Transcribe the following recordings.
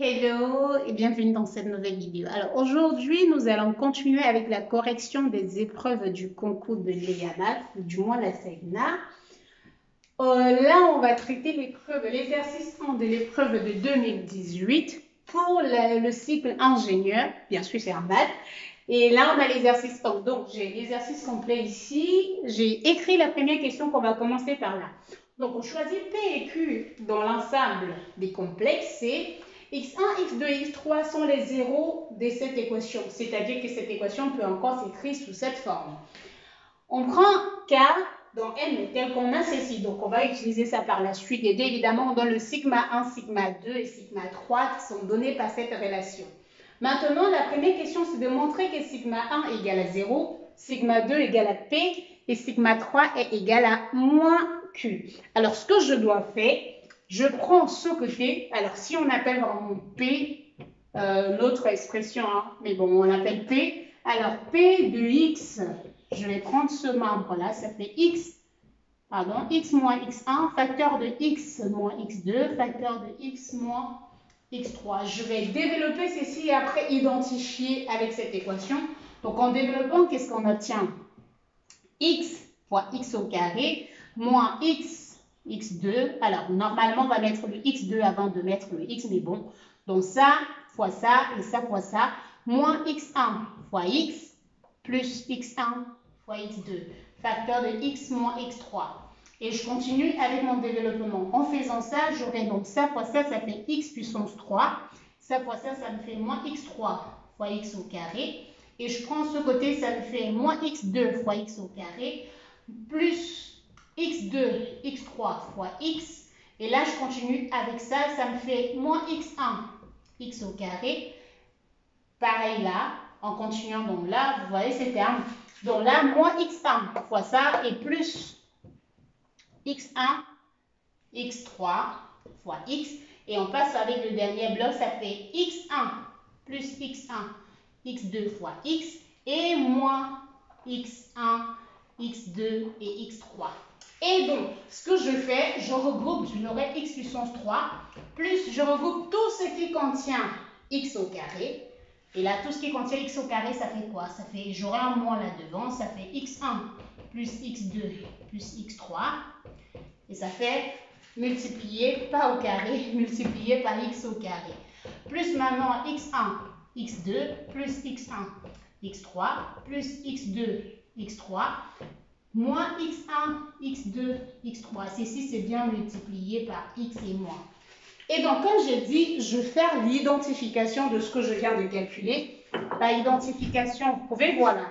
Hello et bienvenue dans cette nouvelle vidéo. Alors aujourd'hui, nous allons continuer avec la correction des épreuves du concours de l'EAMAT, ou du moins la SEGNA. Là, on va traiter l'exercice 1 de l'épreuve de 2018 pour le cycle ingénieur, bien sûr c'est un maths. Et là, on a l'exercice 1. Donc, j'ai l'exercice complet ici. J'ai écrit la première question qu'on va commencer par là. Donc, on choisit P et Q dans l'ensemble des complexes. C'est x1, x2 et x3 sont les zéros de cette équation. C'est-à-dire que cette équation peut encore s'écrire sous cette forme. On prend K dans M tel qu'on a ceci. Donc, on va utiliser ça par la suite. Et évidemment, on donne le sigma 1, sigma 2 et sigma 3 qui sont donnés par cette relation. Maintenant, la première question, c'est de montrer que sigma 1 égale à 0, sigma 2 égale à P et sigma 3 est égal à moins Q. Alors, ce que je dois faire, je prends ce côté. Alors, si on appelle vraiment P, l'autre expression, hein, mais bon, on l'appelle P. Alors, P de X, je vais prendre ce membre-là, ça fait X, pardon, X moins X1, facteur de X moins X2, facteur de X moins X3. Je vais développer ceci et après identifier avec cette équation. Donc, en développant, qu'est-ce qu'on obtient? X fois X au carré moins X, X2. Alors, normalement, on va mettre le X2 avant de mettre le X, mais bon. Donc, ça fois ça et ça fois ça, moins X1 fois X plus X1 fois X2. Facteur de X moins X3. Et je continue avec mon développement. En faisant ça, j'aurai donc ça fois ça, ça fait x puissance 3. Ça fois ça, ça me fait moins x3 fois x au carré. Et je prends ce côté, ça me fait moins x2 fois x au carré, plus x2, x3 fois x. Et là, je continue avec ça, ça me fait moins x1, x au carré. Pareil là, en continuant donc là, vous voyez ces termes. Donc là, moins x1 fois ça et plus x1, x3 fois x. Et on passe avec le dernier bloc, ça fait x1 plus x1, x2 fois x. Et moins x1, x2 et x3. Et donc, ce que je fais, je regroupe, j'aurai x puissance 3, plus je regroupe tout ce qui contient x au carré. Et là, tout ce qui contient x au carré, ça fait quoi? Ça fait, j'aurai un moins là devant, ça fait x1 plus x2 plus x3. Et ça fait multiplier, pas au carré, multiplier par x au carré. Plus maintenant x1, x2, plus x1, x3, plus x2, x3, moins x1, x2, x3. Ceci, c'est bien multiplié par x et moins. Et donc, comme j'ai dit, je vais faire l'identification de ce que je viens de calculer. La identification, vous pouvez voir là.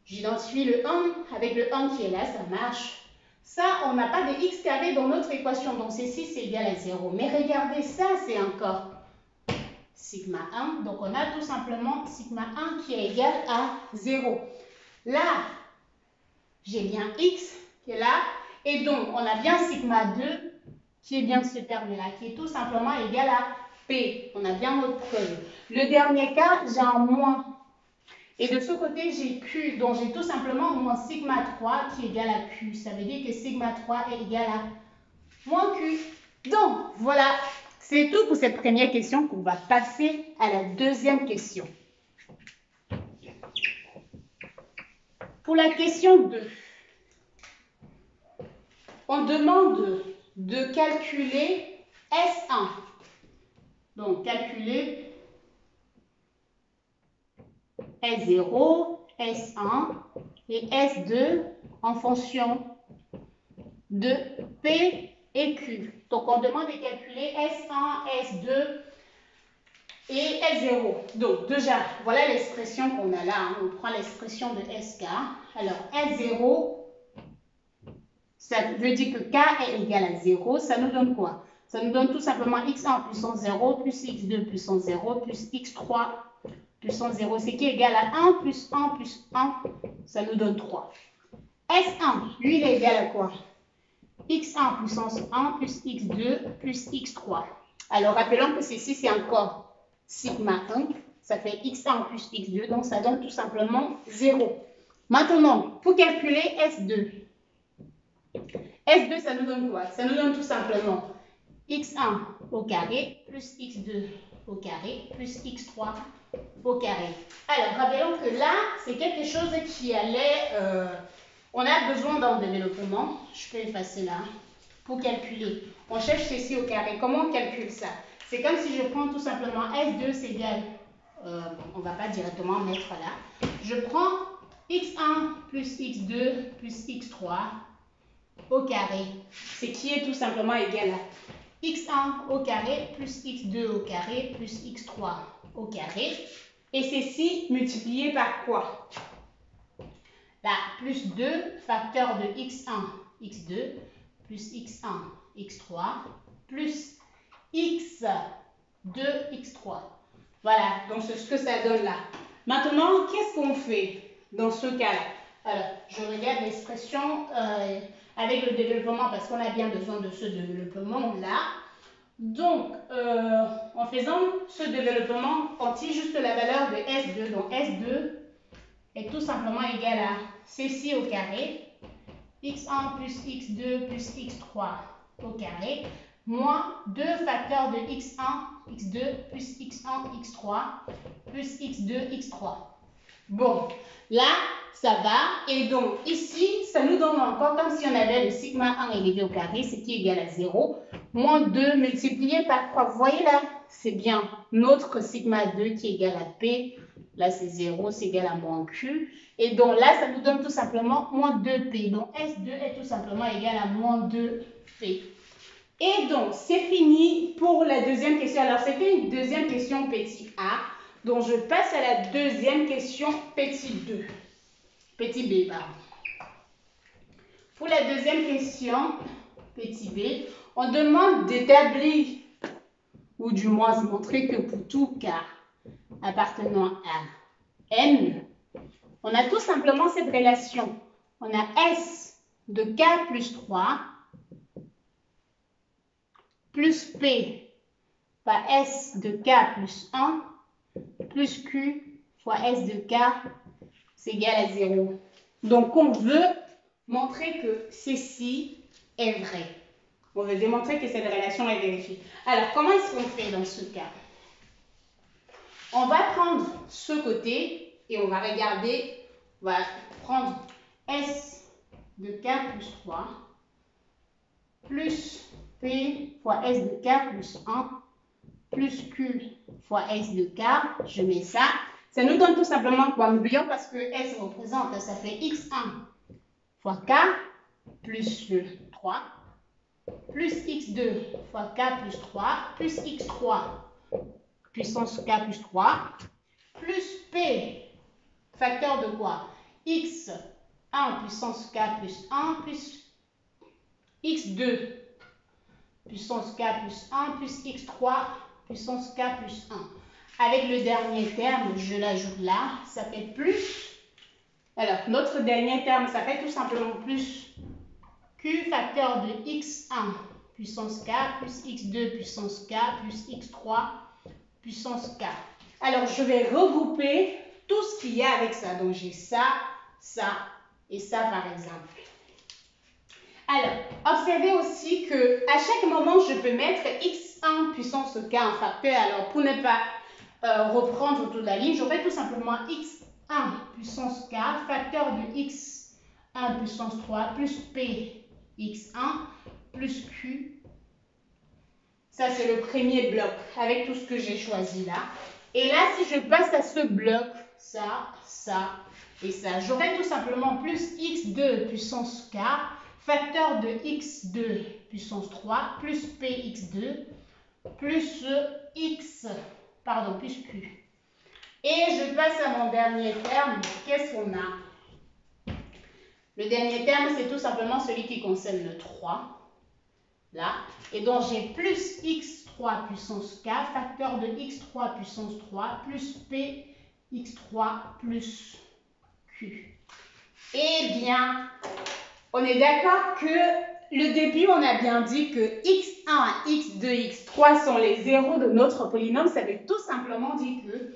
J'identifie le 1 avec le 1 qui est là, ça marche. Ça, on n'a pas de x carré dans notre équation, donc ceci, c'est égal à 0. Mais regardez, ça, c'est encore sigma 1. Donc, on a tout simplement sigma 1 qui est égal à 0. Là, j'ai bien x qui est là. Et donc, on a bien sigma 2 qui est bien ce terme-là, qui est tout simplement égal à P. On a bien notre preuve. Le dernier cas, j'ai un moins. Et de ce côté, j'ai Q, donc j'ai tout simplement moins sigma 3 qui est égal à Q. Ça veut dire que sigma 3 est égal à moins Q. Donc, voilà, c'est tout pour cette première question qu'on va passer à la deuxième question. Pour la question 2, on demande de calculer S1. Donc, calculer S0, S1 et S2 en fonction de P et Q. Donc, on demande de calculer S1, S2 et S0. Donc, déjà, voilà l'expression qu'on a là. Hein. On prend l'expression de SK. Alors, S0, ça veut dire que K est égal à 0. Ça nous donne quoi? Ça nous donne tout simplement x1 puissance 0 plus x2 puissance 0 plus x3 puissance 0. C'est qui est égal à 1 plus 1 plus 1. Ça nous donne 3. S1, lui, il est égal à quoi? x1 puissance 1 plus x2 plus x3. Alors, rappelons que ceci, c'est encore sigma 1. Ça fait x1 plus x2, donc ça donne tout simplement 0. Maintenant, pour calculer S2. S2, ça nous donne quoi? Ça nous donne tout simplement x1 au carré plus x2 au carré plus x3 au carré. Alors, rappelons que là, c'est quelque chose qui allait... on a besoin d'un développement. Je peux effacer là. Pour calculer. On cherche ceci au carré. Comment on calcule ça? C'est comme si je prends tout simplement S2, c'est égal... on ne va pas directement mettre là. Je prends x1 plus x2 plus x3 au carré. Ce qui est tout simplement égal à x1 au carré plus x2 au carré plus x3 au carré. Et ceci multiplié par quoi? Là, plus 2 facteur de x1, x2 plus x1, x3 plus x2, x3. Voilà, donc c'est ce que ça donne là. Maintenant, qu'est-ce qu'on fait dans ce cas-là? Alors, je regarde l'expression avec le développement parce qu'on a bien besoin de ce développement-là. Donc, en faisant ce développement, on tire juste la valeur de S2. Donc, S2 est tout simplement égal à ceci au carré, x1 plus x2 plus x3 au carré, moins 2 facteurs de x1, x2 plus x1, x3 plus x2, x3. Bon, là, ça va. Et donc, ici, ça nous donne encore comme si on avait le sigma 1 élevé au carré, ce qui est égal à 0, moins 2 multiplié par quoi? Vous voyez là, c'est bien notre sigma 2 qui est égal à P. Là, c'est 0, c'est égal à moins Q. Et donc là, ça nous donne tout simplement moins 2P. Donc, S2 est tout simplement égal à moins 2P. Et donc, c'est fini pour la deuxième question. Alors, c'était une deuxième question petit a. Donc, je passe à la deuxième question petit 2. Petit b, pardon. Pour la deuxième question, petit b, on demande d'établir, ou du moins de montrer que pour tout cas appartenant à n, on a tout simplement cette relation. On a S de K plus 3 plus P fois S de K plus 1 plus Q fois S de K, c'est égal à 0. Donc, on veut montrer que ceci est vrai. On veut démontrer que cette relation est vérifiée. Alors, comment est-ce qu'on fait dans ce cas? On va prendre ce côté et on va regarder, on va prendre S de K plus 3 plus P fois S de K plus 1 plus Q fois S de K. Je mets ça. Ça nous donne tout simplement quoi? N'oublions parce que S représente, ça fait X1 fois K plus 3 plus X2 fois K plus 3 plus X3 puissance K plus 3 plus P facteur de quoi? X1 puissance K plus 1 plus X2 puissance K plus 1 plus X3 puissance K plus 1. Avec le dernier terme, je l'ajoute là, ça fait plus. Alors, notre dernier terme, ça fait tout simplement plus Q facteur de X1 puissance K plus X2 puissance K plus X3 puissance K. Alors, je vais regrouper tout ce qu'il y a avec ça. Donc, j'ai ça, ça et ça par exemple. Alors, observez aussi que à chaque moment, je peux mettre x1 puissance k en facteur. Alors, pour ne pas reprendre toute la ligne, j'aurai tout simplement x1 puissance k, facteur de x1 puissance 3 plus p x1 plus q. Ça, c'est le premier bloc avec tout ce que j'ai choisi là. Et là, si je passe à ce bloc, ça, ça et ça, j'aurai tout simplement plus x2 puissance k, facteur de x2 puissance 3 plus px2 plus plus q. Et je passe à mon dernier terme. Qu'est-ce qu'on a? Le dernier terme, c'est tout simplement celui qui concerne le 3. Là. Et donc, j'ai plus x3 puissance k, facteur de x3 puissance 3 plus px3 plus q. Eh bien, on est d'accord que le début, on a bien dit que x1, x2, x3 sont les zéros de notre polynôme. Ça veut tout simplement dire que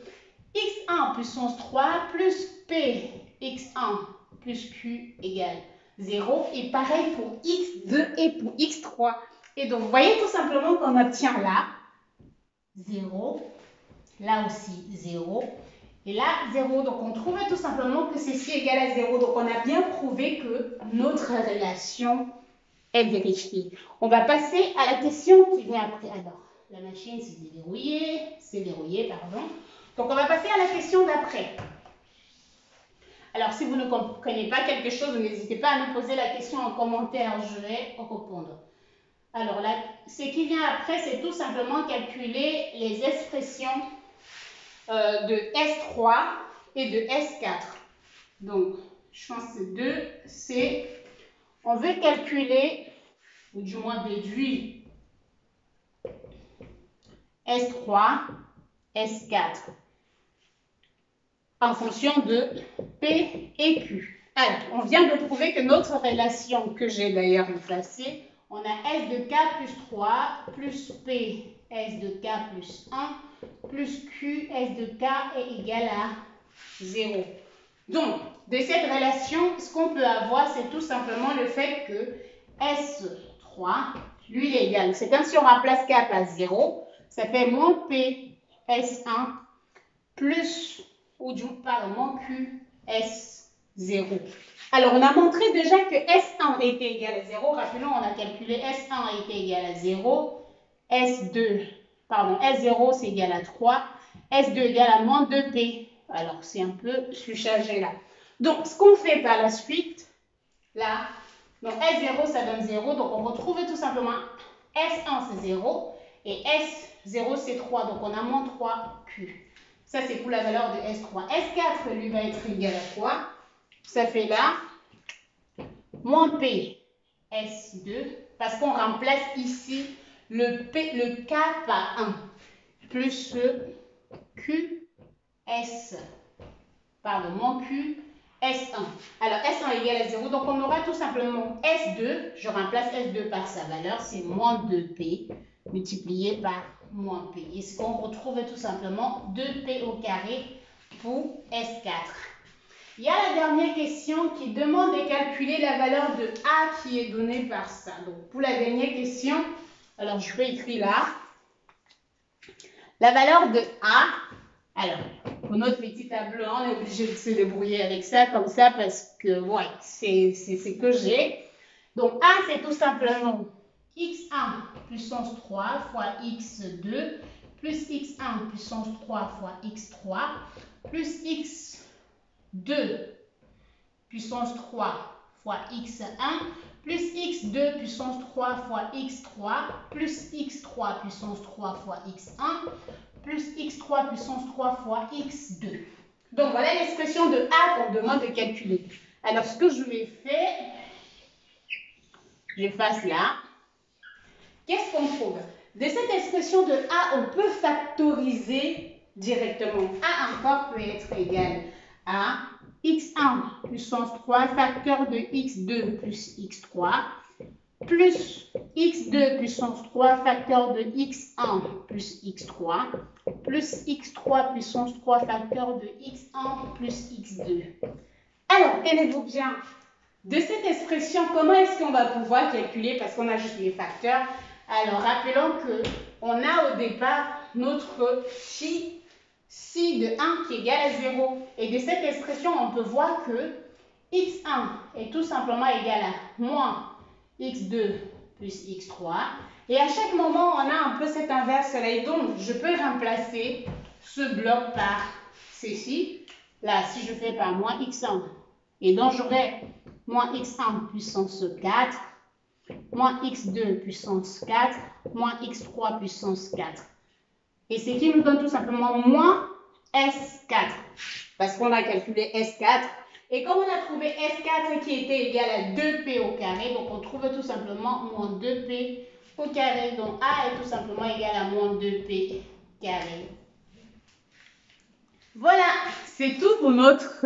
x1 puissance 3 plus p x1 plus q égale 0. Et pareil pour x2 et pour x3. Et donc, vous voyez tout simplement qu'on obtient là 0, là aussi 0, et là 0. Donc, on trouvait tout simplement que ceci est égal à 0. Donc, on a bien prouvé que notre relation est vérifiée. On va passer à la question qui vient après. Alors, la machine c'est verrouillé, pardon. Donc, on va passer à la question d'après. Alors, si vous ne comprenez pas quelque chose, n'hésitez pas à nous poser la question en commentaire, je vais répondre. Alors, là, ce qui vient après, c'est tout simplement calculer les expressions de S3 et de S4. Donc, je pense que 2, c'est, on veut calculer, ou du moins déduire, S3, S4, en fonction de P et Q. Alors, on vient de prouver que notre relation, que j'ai d'ailleurs effacée, on a S de K plus 3, plus P, S de K plus 1, plus Q, S de K est égal à 0. Donc, de cette relation, ce qu'on peut avoir, c'est tout simplement le fait que S3, lui, il est égal. C'est comme si on remplace K par 0. Ça fait moins P, S1, plus, ou du moins Q, S0. Alors, on a montré déjà que S1 était égal à 0. Rappelons, on a calculé S1 était égal à 0. S0 c'est égal à 3. S2 égal à moins 2P. Alors, c'est un peu surchargé là. Donc, ce qu'on fait par la suite, là, donc S0 ça donne 0. Donc, on retrouve tout simplement S1 c'est 0 et S0 c'est 3. Donc, on a moins 3Q. Ça, c'est pour la valeur de S3. S4, lui, va être égal à quoi? Ça fait là, moins P, S2, parce qu'on remplace ici le K par 1, plus Q, moins Q, S1. Alors, S1 est égal à 0, donc on aura tout simplement S2, je remplace S2 par sa valeur, c'est moins 2P, multiplié par moins P. Et ce qu'on retrouve tout simplement 2P au carré pour S4. Il y a la dernière question qui demande de calculer la valeur de A qui est donnée par ça. Donc, pour la dernière question, alors je peux écrire là. La valeur de A, alors, pour notre petit tableau, on est obligé de se débrouiller avec ça, comme ça, parce que, ouais, c'est ce que j'ai. Donc, A, c'est tout simplement x1 puissance 3 fois x2 plus x1 puissance 3 fois x3 plus x2 puissance 3 fois x1 plus x2 puissance 3 fois x3 plus x3 puissance 3 fois x1 plus x3 puissance 3 fois x2. Donc, voilà l'expression de A qu'on demande de calculer. Alors, ce que je vais faire, j'efface là. Qu'est-ce qu'on trouve? De cette expression de A, on peut factoriser directement. A encore peut être égal à x1 puissance 3 facteur de x2 plus x3 plus x2 puissance 3 facteur de x1 plus x3 plus x3 puissance 3 facteur de x1 plus x2. Alors, tenez-vous bien. De cette expression, comment est-ce qu'on va pouvoir calculer, parce qu'on a juste les facteurs? Alors, rappelons qu'on a au départ notre phi de 1 qui est égal à 0. Et de cette expression, on peut voir que x1 est tout simplement égal à moins x2 plus x3. Et à chaque moment, on a un peu cet inverse-là. Et donc, je peux remplacer ce bloc par ceci. Là, si je fais par moins x1. Et donc, j'aurai moins x1 puissance 4, moins x2 puissance 4, moins x3 puissance 4. Et ce qui nous donne tout simplement moins S4. Parce qu'on a calculé S4. Et comme on a trouvé S4 qui était égal à 2P au carré, donc on trouve tout simplement moins 2P au carré. Donc A est tout simplement égal à moins 2P carré. Voilà, c'est tout pour notre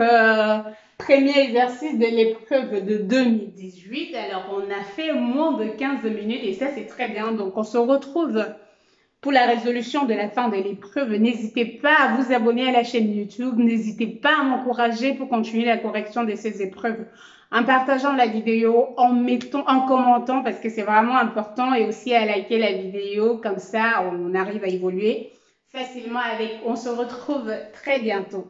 premier exercice de l'épreuve de 2018. Alors, on a fait moins de 15 minutes et ça, c'est très bien. Donc, on se retrouve pour la résolution de la fin de l'épreuve. N'hésitez pas à vous abonner à la chaîne YouTube. N'hésitez pas à m'encourager pour continuer la correction de ces épreuves en partageant la vidéo, en commentant parce que c'est vraiment important et aussi à liker la vidéo. Comme ça, on arrive à évoluer facilement avec. On se retrouve très bientôt.